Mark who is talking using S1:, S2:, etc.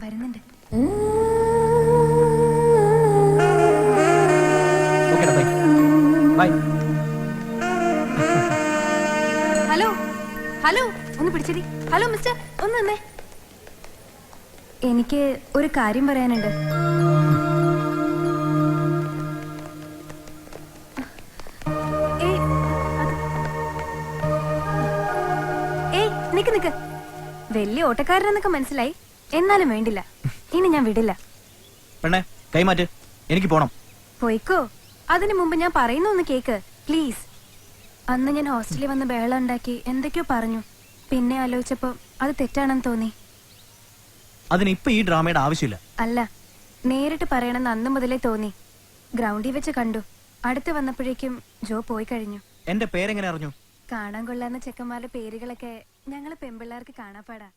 S1: വരുന്നുണ്ട്. Hello hello, ഒന്ന് പിടിച്ചടി. Hello mister, ഒന്ന് നിന്നേ. എനിക്ക് ഒരു കാര്യം പറയാനുണ്ട്. നിക്ക് നിക്ക്, വലിയ ഓട്ടക്കാരനെന്നൊക്കെ മനസ്സിലായി, എന്നാലും വേണ്ടില്ല, ഇനി ഞാൻ വിടില്ല.
S2: കൈമാറ്റ്, എനിക്ക് പോണം.
S1: പോയിക്കോ, അതിനു മുമ്പ് ഞാൻ പറയുന്ന ഒന്ന് കേക്ക് പ്ലീസ്. അന്ന് ഞാൻ ഹോസ്റ്റലിൽ വന്ന് ബഹളം ഉണ്ടാക്കി എന്തൊക്കെയോ പറഞ്ഞു. പിന്നെ ആലോചിച്ചപ്പോ അത് തെറ്റാണെന്ന് തോന്നി.
S2: അതിനിപ്പോ ഈ ഡ്രാമയുടെ ആവശ്യമില്ല.
S1: അല്ല, നേരിട്ട് പറയണമെന്ന് അന്ന് മുതലേ തോന്നി. ഗ്രൗണ്ടിൽ വെച്ച് കണ്ടു. അടുത്ത് വന്നപ്പോഴേക്കും ജോ പോയി കഴിഞ്ഞു.
S2: എന്റെ പേരെങ്ങനെ അറിഞ്ഞു?
S1: കാണാൻ കൊള്ളാവുന്ന ചെക്കന്മാരുടെ പേരുകളൊക്കെ ഞങ്ങള് പെമ്പിള്ളേർക്ക് കാണാപ്പാടാ.